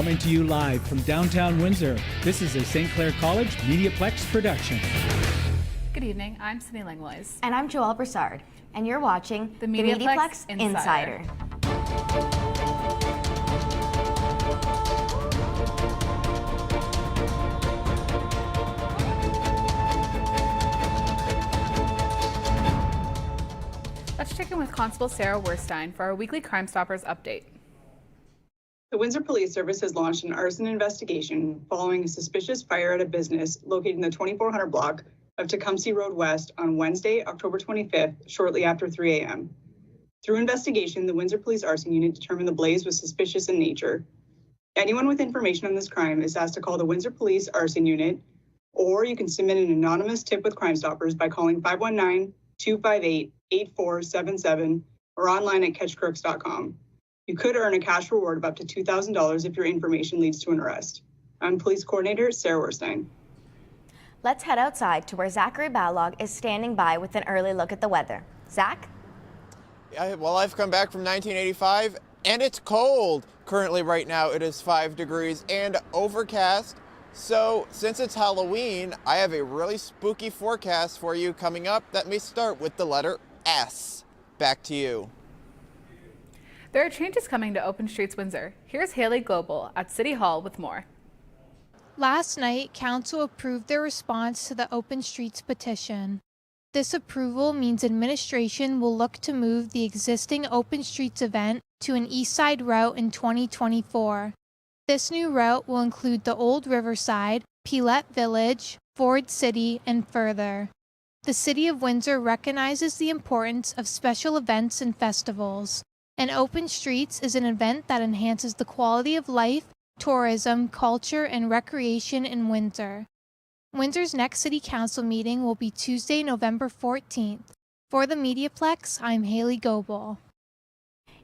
Coming to you live from downtown Windsor, this is a St. Clair College MediaPlex production. Good evening, I'm Cindy Langlois. And I'm Joelle Broussard, and you're watching the MediaPlex Insider. Let's check in with Constable Sarah Werstein for our weekly Crime Stoppers update. The Windsor Police Service has launched an arson investigation following a suspicious fire at a business located in the 2400 block of Tecumseh Road West on Wednesday, October 25th, shortly after 3 a.m. Through investigation, the Windsor Police Arson Unit determined the blaze was suspicious in nature. Anyone with information on this crime is asked to call the Windsor Police Arson Unit, or you can submit an anonymous tip with Crime Stoppers by calling 519-258-8477 or online at catchcrooks.com. You could earn a cash reward of up to $2,000 if your information leads to an arrest. I'm Police Coordinator Sarah Werstein. Let's head outside to where Zachary Balog is standing by with an early look at the weather. Zach? Well, I've come back from 1985 and it's cold. Currently right now it is 5 degrees and overcast. So since it's Halloween, I have a really spooky forecast for you coming up that may start with the letter S. Back to you. There are changes coming to Open Streets Windsor. Here's Haley Global at City Hall with more. Last night, Council approved their response to the Open Streets petition. This approval means administration will look to move the existing Open Streets event to an east side route in 2024. This new route will include the Old Riverside, Pilette Village, Ford City, and further. The City of Windsor recognizes the importance of special events and festivals, and Open Streets is an event that enhances the quality of life, tourism, culture, and recreation in Windsor. Windsor's next City Council meeting will be Tuesday, November 14th. For the MediaPlex, I'm Haley Goebel.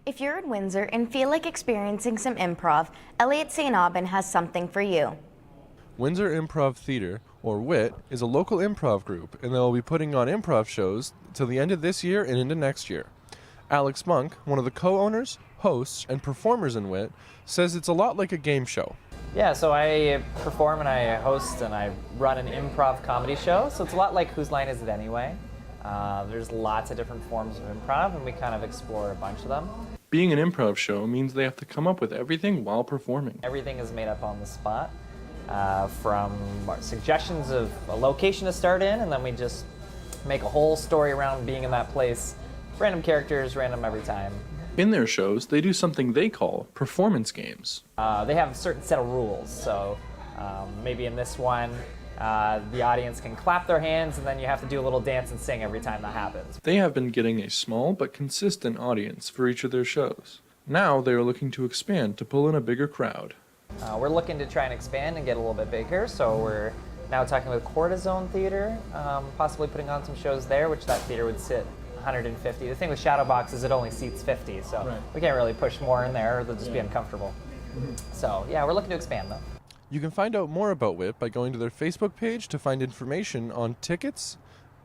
If you're in Windsor and feel like experiencing some improv, Elliott St. Aubin has something for you. Windsor Improv Theatre, or WIT, is a local improv group, and they will be putting on improv shows till the end of this year and into next year. Alex Monk, one of the co-owners, hosts, and performers in WIT, says it's a lot like a game show. Yeah, so I perform and I host and I run an improv comedy show, so it's a lot like Whose Line Is It Anyway? There's lots of different forms of improv and we kind of explore a bunch of them. Being an improv show means they have to come up with everything while performing. Everything is made up on the spot, from suggestions of a location to start in, and then we just make a whole story around being in that place. Random characters, random every time. In their shows, they do something they call performance games. They have a certain set of rules, so maybe in this one, the audience can clap their hands and then you have to do a little dance and sing every time that happens. They have been getting a small but consistent audience for each of their shows. Now they are looking to expand to pull in a bigger crowd. We're looking to try and expand and get a little bit bigger, so we're now talking with Cortisone Theater, possibly putting on some shows there, which that theater would sit 150. The thing with Shadowbox is it only seats 50, so right. We can't really push more in there or they'll just be uncomfortable. So yeah, we're looking to expand though. You can find out more about WIT by going to their Facebook page to find information on tickets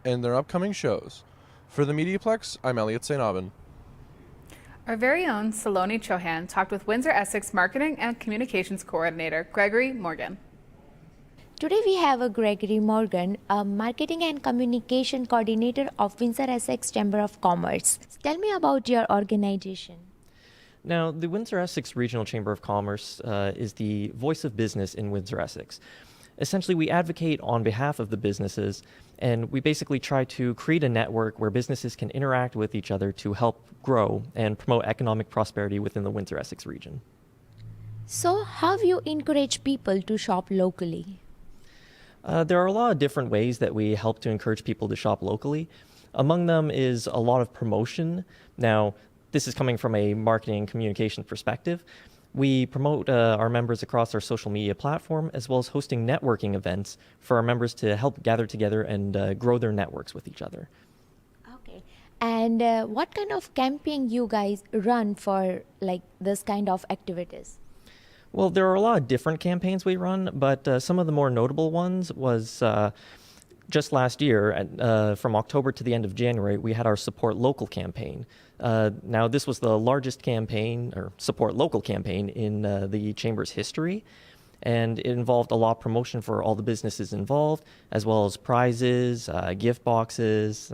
and their upcoming shows. For the MediaPlex, I'm Elliott St. Aubin. Our very own Saloni Chohan talked with Windsor Essex Marketing and Communications Coordinator Gregory Morgan. Today we have a Gregory Morgan, a Marketing and Communication Coordinator of Windsor Essex Chamber of Commerce. Tell me about your organization. Now, the Windsor Essex Regional Chamber of Commerce is the voice of business in Windsor Essex. Essentially, we advocate on behalf of the businesses, and we basically try to create a network where businesses can interact with each other to help grow and promote economic prosperity within the Windsor Essex region. So, how do you encourage people to shop locally? There are a lot of different ways that we help to encourage people to shop locally. Among them is a lot of promotion. Now, this is coming from a marketing and communication perspective. We promote our members across our social media platform, as well as hosting networking events for our members to help gather together and grow their networks with each other. Okay. And what kind of campaign you guys run for like this kind of activities? Well, there are a lot of different campaigns we run, but some of the more notable ones was just last year, from October to the end of January, we had our Support Local campaign. Now, this was the largest campaign, or Support Local campaign, in the Chamber's history. And it involved a lot of promotion for all the businesses involved, as well as prizes, gift boxes,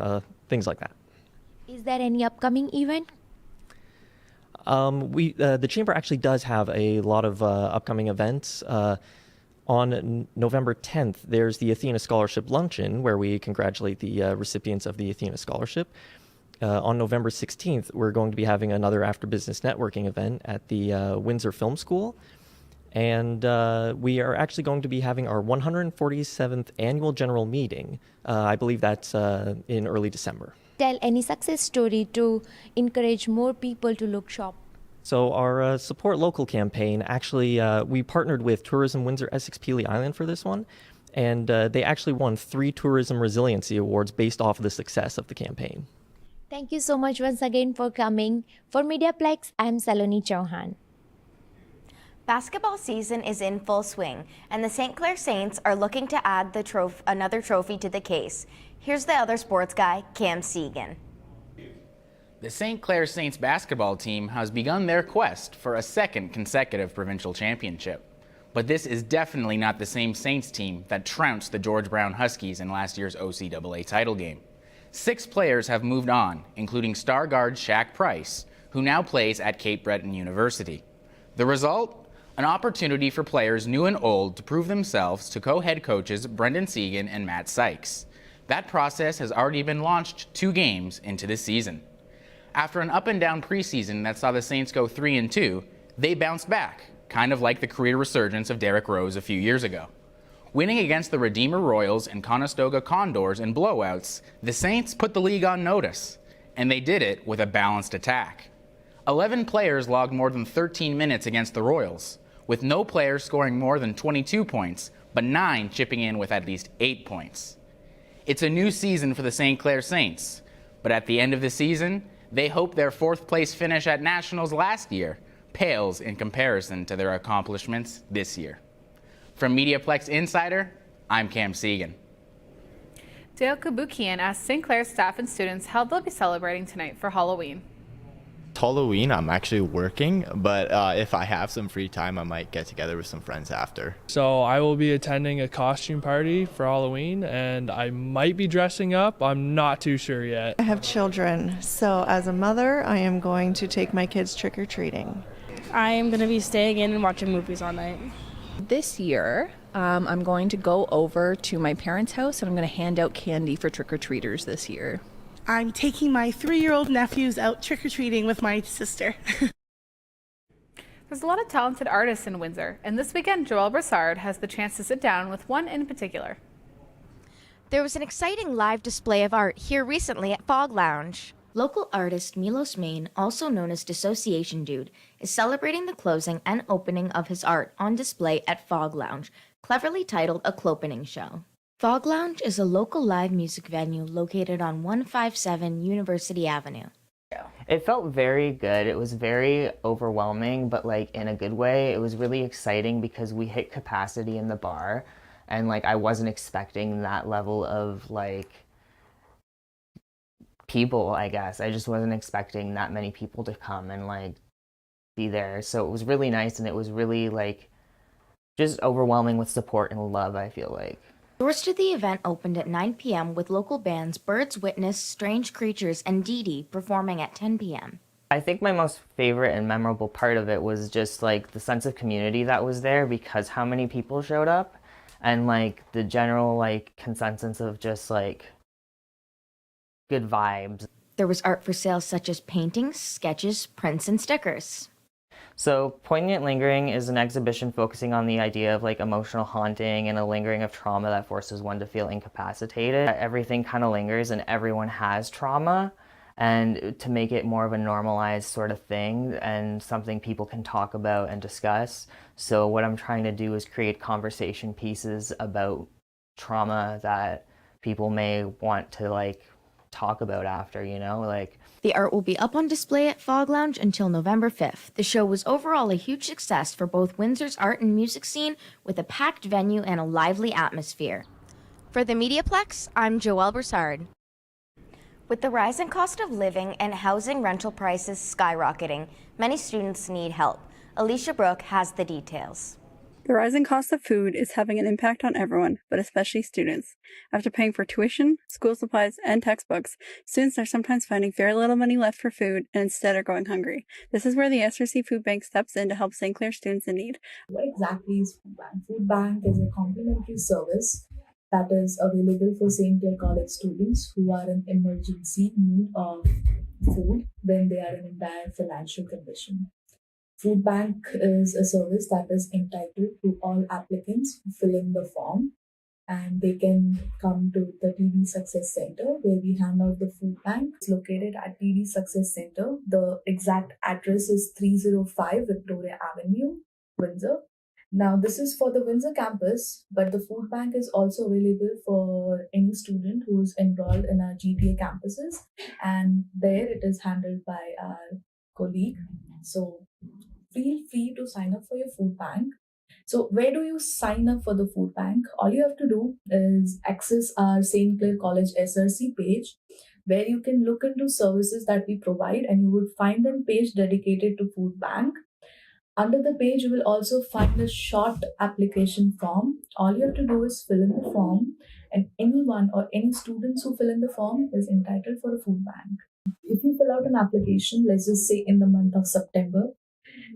things like that. Is there any upcoming event? The Chamber actually does have a lot of upcoming events. On November 10th, there's the Athena Scholarship Luncheon, where we congratulate the recipients of the Athena Scholarship. On November 16th, we're going to be having another after-business networking event at the Windsor Film School. And we are actually going to be having our 147th annual general meeting. I believe that's in early December. Tell any success story to encourage more people to look shop. So our Support Local campaign, actually, we partnered with Tourism Windsor, Essex, Pelee Island for this one. And they actually won 3 Tourism Resiliency Awards based off of the success of the campaign. Thank you so much once again for coming. For MediaPlex, I'm Saloni Chauhan. Basketball season is in full swing, and the St. Clair Saints are looking to add another trophy to the case. Here's the other sports guy, Cam Segan. The St. Clair Saints basketball team has begun their quest for a second consecutive provincial championship. But this is definitely not the same Saints team that trounced the George Brown Huskies in last year's OCAA title game. 6 players have moved on, including star guard Shaq Price, who now plays at Cape Breton University. The result? An opportunity for players new and old to prove themselves to co-head coaches Brendan Segan and Matt Sykes. That process has already been launched 2 games into the season. After an up-and-down preseason that saw the Saints go 3-2, they bounced back, kind of like the career resurgence of Derrick Rose a few years ago. Winning against the Redeemer Royals and Conestoga Condors in blowouts, the Saints put the league on notice, and they did it with a balanced attack. 11 players logged more than 13 minutes against the Royals, with no player scoring more than 22 points, but 9 chipping in with at least 8 points. It's a new season for the St. Clair Saints, but at the end of the season, they hope their 4th place finish at Nationals last year pales in comparison to their accomplishments this year. From MediaPlex Insider, I'm Cam Segan. Dale Kabukian asked St. Clair staff and students how they'll be celebrating tonight for Halloween. Halloween, I'm actually working, but if I have some free time, I might get together with some friends after. So I will be attending a costume party for Halloween, and I might be dressing up. I'm not too sure yet. I have children, so as a mother, I am going to take my kids trick-or-treating. I am going to be staying in and watching movies all night. This year, I'm going to go over to my parents' house, and I'm going to hand out candy for trick-or-treaters this year. I'm taking my 3-year-old nephews out trick-or-treating with my sister. There's a lot of talented artists in Windsor, and this weekend Joelle Broussard has the chance to sit down with one in particular. There was an exciting live display of art here recently at Fog Lounge. Local artist Milos Main, also known as Dissociation Dude, is celebrating the closing and opening of his art on display at Fog Lounge, cleverly titled a CLopening Show. Fog Lounge is a local live music venue located on 157 University Avenue. It felt very good. It was very overwhelming, but like in a good way. It was really exciting because we hit capacity in the bar, and like I wasn't expecting that level of like people, I guess. I just wasn't expecting that many people to come and like be there. So it was really nice, and it was really like just overwhelming with support and love, I feel like. Doors to the event opened at 9 p.m. with local bands Birds Witness, Strange Creatures, and Dee Dee performing at 10 p.m. I think my most favorite and memorable part of it was just like the sense of community that was there, because how many people showed up, and like the general like consensus of just like good vibes. There was art for sale such as paintings, sketches, prints, and stickers. So Poignant Lingering is an exhibition focusing on the idea of like emotional haunting and a lingering of trauma that forces one to feel incapacitated. Everything kind of lingers and everyone has trauma, and to make it more of a normalized sort of thing and something people can talk about and discuss. So what I'm trying to do is create conversation pieces about trauma that people may want to like talk about after, you know, like. The art will be up on display at Fog Lounge until November 5th. The show was overall a huge success for both Windsor's art and music scene, with a packed venue and a lively atmosphere. For the MediaPlex, I'm Joelle Broussard. With the rise in cost of living and housing rental prices skyrocketing, many students need help. Alicia Brooke has the details. The rising cost of food is having an impact on everyone, but especially students. After paying for tuition, school supplies, and textbooks, students are sometimes finding very little money left for food and instead are going hungry. This is where the SRC Food Bank steps in to help St. Clair students in need. What exactly is Food Bank? Food Bank is a complimentary service that is available for St. Clair College students who are in emergency need of food when they are in dire financial condition. Food Bank is a service that is entitled to all applicants who fill in the form, and they can come to the TD Success Center where we hand out the food bank. It's located at TD Success Center. The exact address is 305 Victoria Avenue, Windsor. Now, this is for the Windsor campus, but the food bank is also available for any student who is enrolled in our GTA campuses, and there it is handled by our colleague. So feel free to sign up for your food bank. So where do you sign up for the food bank? All you have to do is access our St. Clair College SRC page, where you can look into services that we provide, and you would find a page dedicated to food bank. Under the page, you will also find a short application form. All you have to do is fill in the form, and anyone or any students who fill in the form is entitled for a food bank. If you fill out an application, let's just say in the month of September,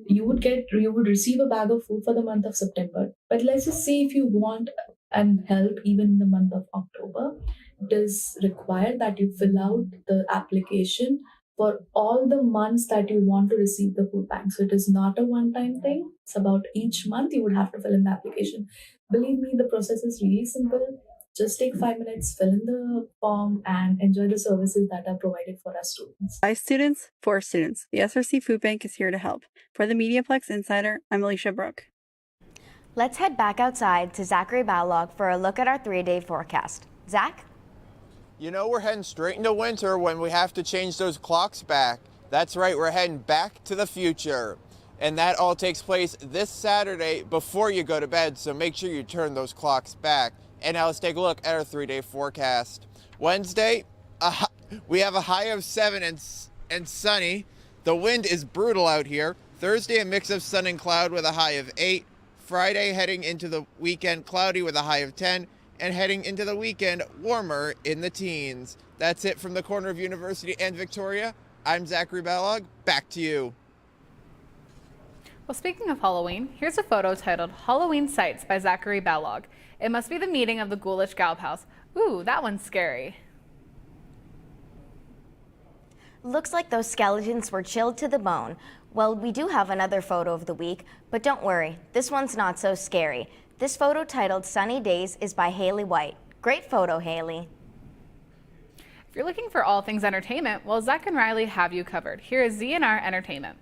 you would receive a bag of food for the month of September. But let's just say if you want and help even in the month of October, it is required that you fill out the application for all the months that you want to receive the food bank. So it is not a one-time thing. It's about each month you would have to fill in the application. Believe me, the process is really simple. Just take 5 minutes, fill in the form, and enjoy the services that are provided for our students. By students, for students. The SRC Food Bank is here to help. For the MediaPlex Insider, I'm Alicia Brooke. Let's head back outside to Zachary Balog for a look at our 3-day forecast. Zach? You know, we're heading straight into winter when we have to change those clocks back. That's right, we're heading back to the future. And that all takes place this Saturday before you go to bed, so make sure you turn those clocks back. And now let's take a look at our 3-day forecast. Wednesday, we have a high of 7 and sunny. The wind is brutal out here. Thursday, a mix of sun and cloud with a high of 8. Friday, heading into the weekend, cloudy with a high of 10. And heading into the weekend, warmer in the teens. That's it from the corner of University and Victoria. I'm Zachary Balog. Back to you. Well, speaking of Halloween, here's a photo titled Halloween Sights by Zachary Balog. It must be the meeting of the ghoulish Galp House. Ooh, that one's scary. Looks like those skeletons were chilled to the bone. Well, we do have another photo of the week, but don't worry, this one's not so scary. This photo titled Sunny Days is by Haley White. Great photo, Haley. If you're looking for all things entertainment, well, Zach and Riley have you covered. Here is ZNR Entertainment.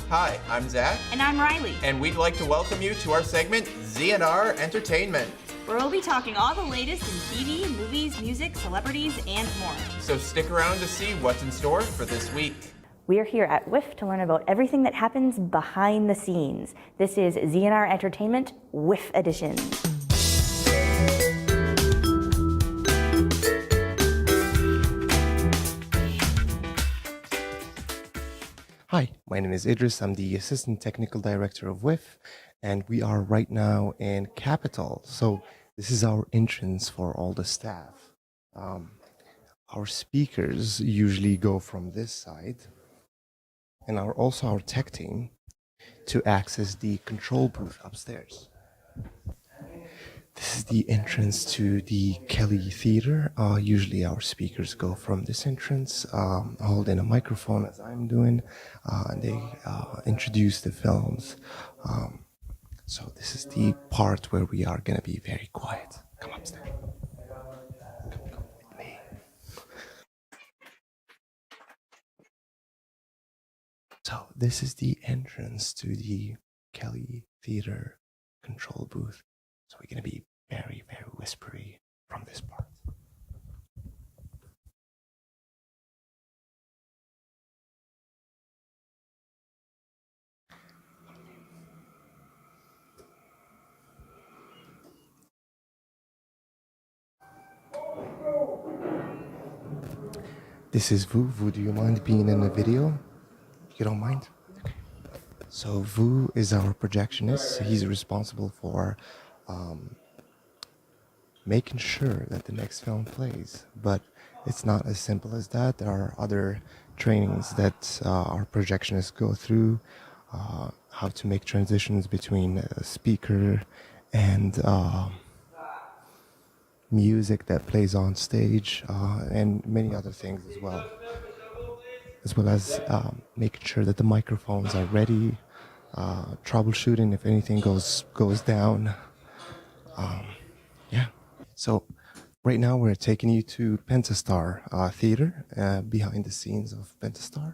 Hi, I'm Zach. And I'm Riley. And we'd like to welcome you to our segment, ZNR Entertainment. Where we'll be talking all the latest in TV, movies, music, celebrities, and more. So stick around to see what's in store for this week. We are here at WIFF to learn about everything that happens behind the scenes. This is ZNR Entertainment WIFF Edition. Hi, my name is Idris. I'm the Assistant Technical Director of WIFF, and we are right now in Capitol. So this is our entrance for all the staff. Our speakers usually go from this side, and also our tech team to access the control booth upstairs. This is the entrance to the Kelly Theater. Usually our speakers go from this entrance, holding a microphone as I'm doing, and they introduce the films. So this is the part where we are gonna be very quiet. Come upstairs. Come with me. So this is the entrance to the Kelly Theater control booth. So we're going to be very, very whispery from this part. This is Vu. Vu, do you mind being in the video? You don't mind? Okay. So Vu is our projectionist. He's responsible for making sure that the next film plays. But it's not as simple as that. There are other trainings that our projectionists go through, how to make transitions between a speaker and music that plays on stage, and many other things as well as making sure that the microphones are ready, troubleshooting if anything goes down. Yeah. So right now we're taking you to Pentastar Theater, behind the scenes of Pentastar.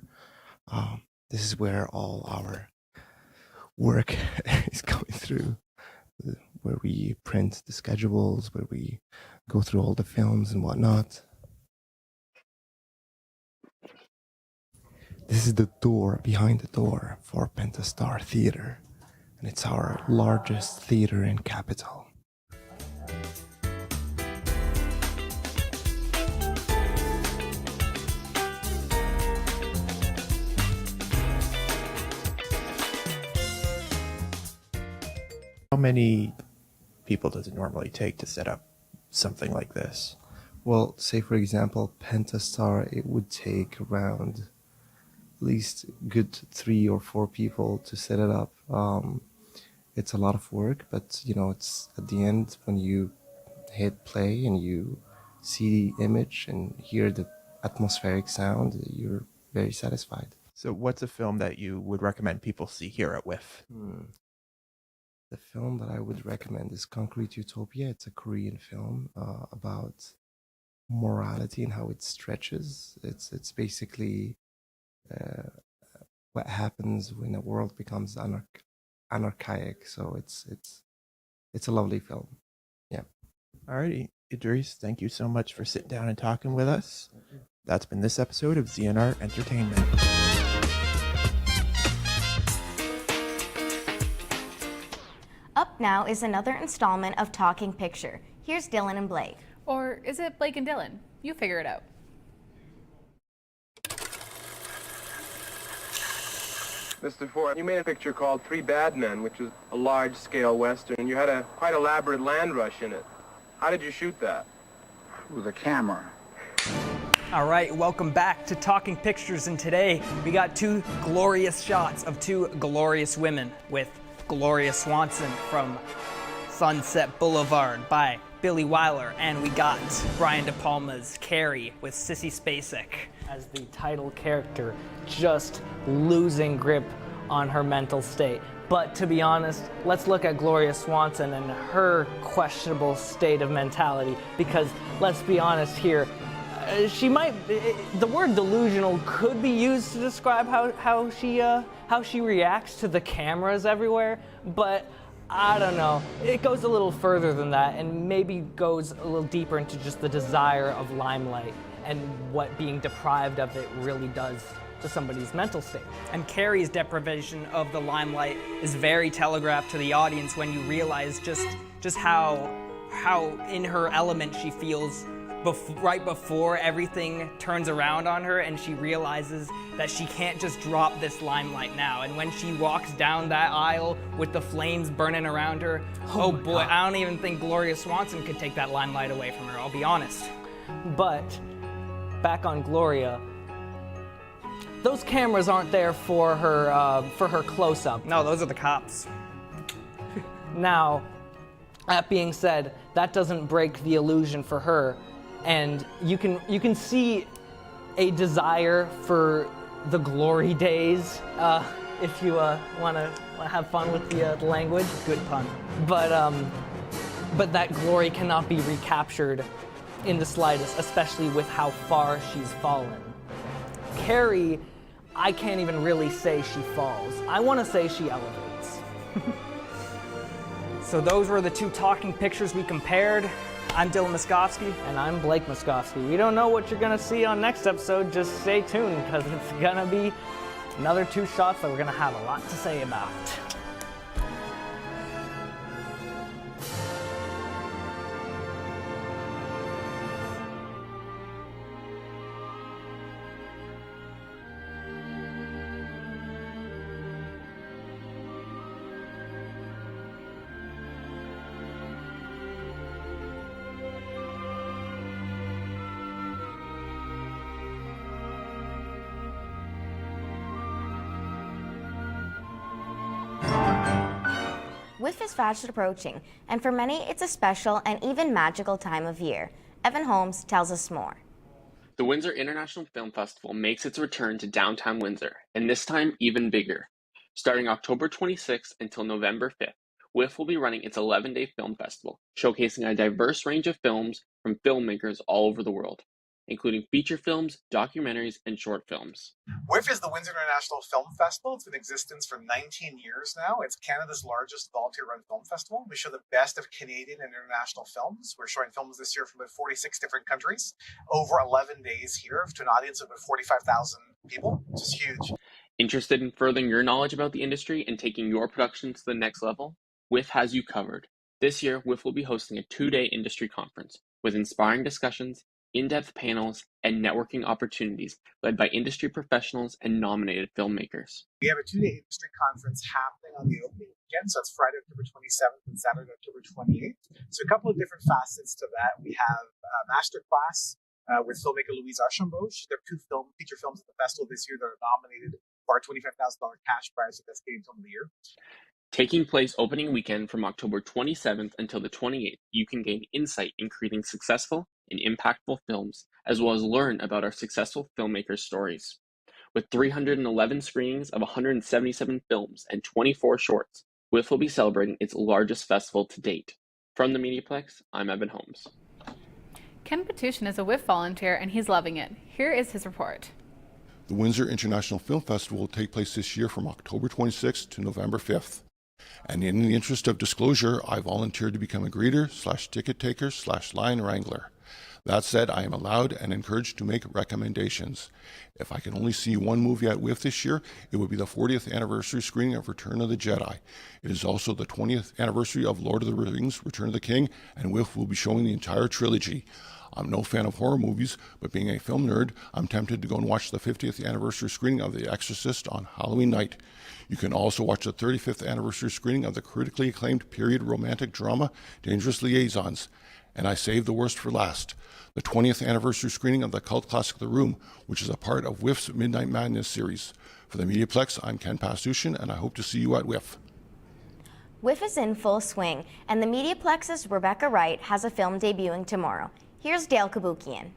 This is where all our work is going through, where we print the schedules, where we go through all the films and whatnot. This is the door, behind the door, for Pentastar Theater, and it's our largest theater in Capital. How many people does it normally take to set up something like this? Well, say for example, Pentastar, it would take around at least good 3 or 4 people to set it up. It's a lot of work, but you know, it's at the end when you hit play and you see the image and hear the atmospheric sound, you're very satisfied. So what's a film that you would recommend people see here at WIFF? The film that I would recommend is Concrete Utopia. It's a Korean film about morality and how it stretches. It's basically what happens when a world becomes anarchic. So it's a lovely film. Yeah. Alrighty, Idris, thank you so much for sitting down and talking with us. That's been this episode of ZNR Entertainment. Up now is another installment of Talking Picture. Here's Dylan and Blake. Or is it Blake and Dylan? You figure it out. Mr. Ford, you made a picture called Three Bad Men, which is a large-scale Western, and you had a quite elaborate land rush in it. How did you shoot that? With a camera. All right, welcome back to Talking Pictures, and today we got 2 glorious shots of 2 glorious women with Gloria Swanson from Sunset Boulevard by Billy Wilder, and we got Brian De Palma's Carrie with Sissy Spacek as the title character, just losing grip on her mental state. But to be honest, let's look at Gloria Swanson and her questionable state of mentality, because let's be honest here, the word delusional could be used to describe how she reacts to the cameras everywhere, but I don't know. It goes a little further than that, and maybe goes a little deeper into just the desire of limelight and what being deprived of it really does to somebody's mental state. And Carrie's deprivation of the limelight is very telegraphed to the audience when you realize just how in her element she feels right before everything turns around on her, and she realizes that she can't just drop this limelight now. And when she walks down that aisle with the flames burning around her, oh boy, God. I don't even think Gloria Swanson could take that limelight away from her, I'll be honest. But back on Gloria, those cameras aren't there for her close-up. No, those are the cops. Now, that being said, that doesn't break the illusion for her. And you can see a desire for the glory days, if you want to have fun with the language. Good pun. But that glory cannot be recaptured in the slightest, especially with how far she's fallen. Carrie, I can't even really say she falls. I want to say she elevates. So those were the 2 talking pictures we compared. I'm Dylan Moskovsky. And I'm Blake Moskovsky. We don't know what you're going to see on next episode. Just stay tuned, because it's going to be another 2 shots that we're going to have a lot to say about. WIFF is fast approaching, and for many, it's a special and even magical time of year. Evan Holmes tells us more. The Windsor International Film Festival makes its return to downtown Windsor, and this time even bigger. Starting October 26th until November 5th, WIFF will be running its 11-day film festival, showcasing a diverse range of films from filmmakers all over the world, including feature films, documentaries, and short films. WIFF is the Windsor International Film Festival. It's been in existence for 19 years now. It's Canada's largest volunteer-run film festival. We show the best of Canadian and international films. We're showing films this year from about 46 different countries, over 11 days here to an audience of about 45,000 people, which is huge. Interested in furthering your knowledge about the industry and taking your productions to the next level? WIFF has you covered. This year, WIFF will be hosting a 2-day industry conference with inspiring discussions, in-depth panels, and networking opportunities led by industry professionals and nominated filmmakers. We have a 2-day industry conference happening on the opening weekend, so it's Friday, October 27th and Saturday, October 28th. So a couple of different facets to that. We have a masterclass with filmmaker Louise Archambault. There are 2 feature films at the festival this year that are nominated for our $25,000 cash prize for Best Canadian Film of the Year. Taking place opening weekend from October 27th until the 28th, you can gain insight in creating successful and impactful films, as well as learn about our successful filmmakers' stories. With 311 screenings of 177 films and 24 shorts, WIFF will be celebrating its largest festival to date. From the MediaPlex, I'm Evan Holmes. Ken Petushin is a WIFF volunteer and he's loving it. Here is his report. The Windsor International Film Festival will take place this year from October 26th to November 5th. And in the interest of disclosure, I volunteered to become a greeter/ticket taker/line wrangler. That said, I am allowed and encouraged to make recommendations. If I can only see one movie at WIFF this year, it would be the 40th anniversary screening of Return of the Jedi. It is also the 20th anniversary of Lord of the Rings, Return of the King, and WIFF will be showing the entire trilogy. I'm no fan of horror movies, but being a film nerd, I'm tempted to go and watch the 50th anniversary screening of The Exorcist on Halloween night. You can also watch the 35th anniversary screening of the critically acclaimed period romantic drama Dangerous Liaisons. And I saved the worst for last, the 20th anniversary screening of the cult classic The Room, which is a part of WIFF's Midnight Madness series. For the MediaPlex, I'm Ken Pastushin, and I hope to see you at WIFF. WIFF is in full swing, and the MediaPlex's Rebecca Wright has a film debuting tomorrow. Here's Dale Kabukian.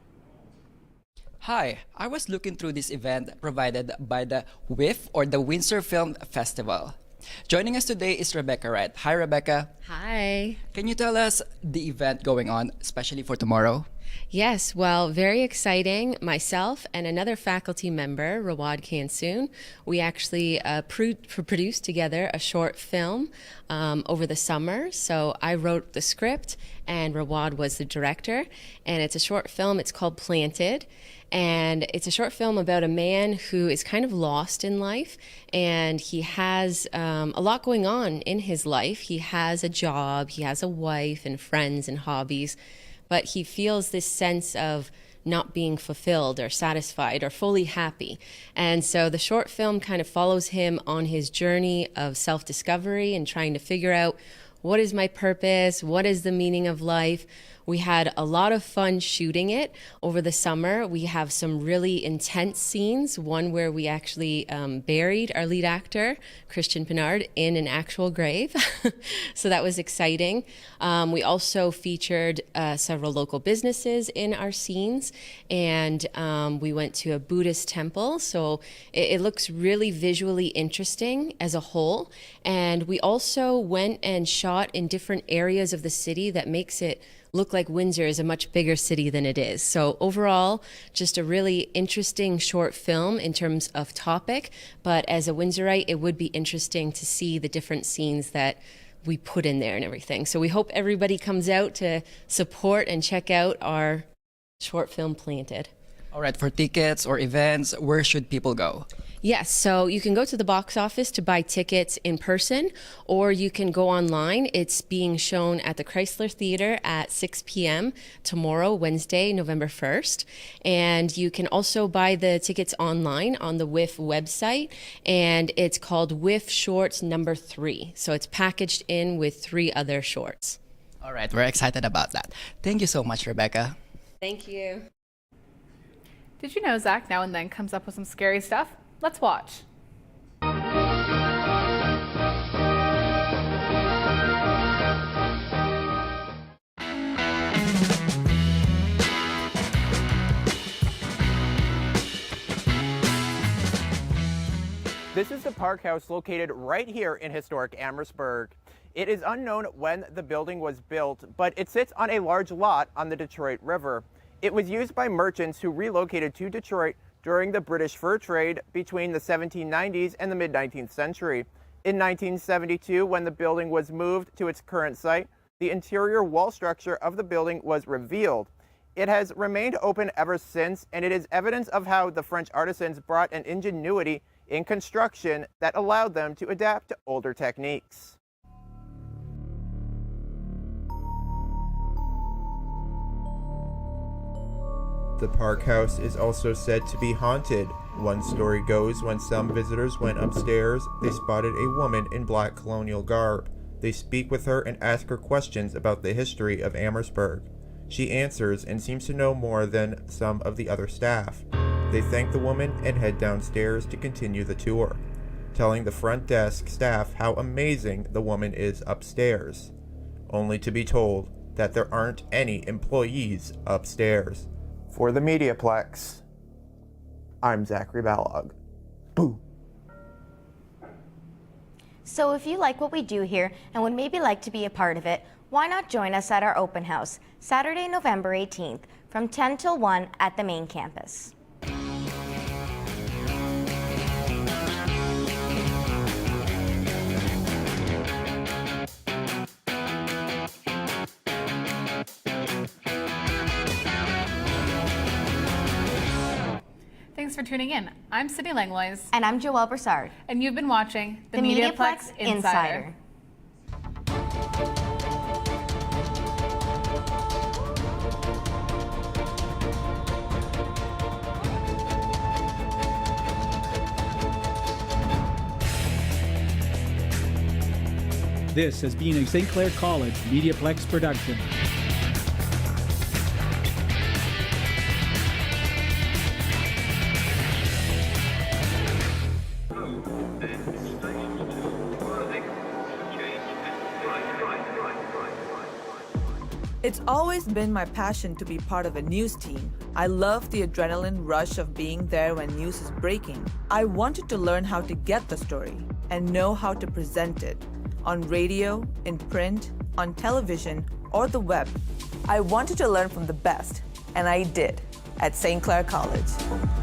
Hi, I was looking through this event provided by the WIFF, or the Windsor Film Festival. Joining us today is Rebecca Wright. Hi, Rebecca. Hi. Can you tell us the event going on, especially for tomorrow? Yes, well, very exciting. Myself and another faculty member, Rawad Kansoon, we actually produced together a short film over the summer. So I wrote the script and Rawad was the director. And it's a short film. It's called Planted. And it's a short film about a man who is kind of lost in life, and he has a lot going on in his life. He has a job, he has a wife and friends and hobbies, but he feels this sense of not being fulfilled or satisfied or fully happy. And so the short film kind of follows him on his journey of self-discovery and trying to figure out, what is my purpose? What is the meaning of life? We had a lot of fun shooting it over the summer. We have some really intense scenes, one where we actually buried our lead actor, Christian Pinard, in an actual grave. So that was exciting. We also featured several local businesses in our scenes, and we went to a Buddhist temple. So it looks really visually interesting as a whole. And we also went and shot in different areas of the city that makes it look like Windsor is a much bigger city than it is. So overall, just a really interesting short film in terms of topic, but as a Windsorite, it would be interesting to see the different scenes that we put in there and everything. So we hope everybody comes out to support and check out our short film Planted. All right, for tickets or events, where should people go? Yes, so you can go to the box office to buy tickets in person, or you can go online. It's being shown at the Chrysler Theatre at 6 p.m. tomorrow, Wednesday, November 1st. And you can also buy the tickets online on the WIFF website, and it's called WIFF Shorts number 3. So it's packaged in with 3 other shorts. All right, we're excited about that. Thank you so much, Rebecca. Thank you. Did you know Zach now and then comes up with some scary stuff? Let's watch. This is the Park House located right here in historic Amherstburg. It is unknown when the building was built, but it sits on a large lot on the Detroit River. It was used by merchants who relocated to Detroit during the British fur trade between the 1790s and the mid-19th century. In 1972, when the building was moved to its current site, the interior wall structure of the building was revealed. It has remained open ever since, and it is evidence of how the French artisans brought an ingenuity in construction that allowed them to adapt to older techniques. The Park House is also said to be haunted. One story goes when some visitors went upstairs, they spotted a woman in black colonial garb. They speak with her and ask her questions about the history of Amherstburg. She answers and seems to know more than some of the other staff. They thank the woman and head downstairs to continue the tour, telling the front desk staff how amazing the woman is upstairs, only to be told that there aren't any employees upstairs. For the MediaPlex, I'm Zachary Ballog. Boo! So if you like what we do here and would maybe like to be a part of it, why not join us at our open house, Saturday, November 18th, from 10 till 1 at the main campus. Thanks for tuning in. I'm Sydney Langlois. And I'm Joelle Broussard. And you've been watching the MediaPlex Insider. This has been a St. Clair College MediaPlex production. It's always been my passion to be part of a news team. I love the adrenaline rush of being there when news is breaking. I wanted to learn how to get the story and know how to present it on radio, in print, on television, or the web. I wanted to learn from the best, and I did at St. Clair College.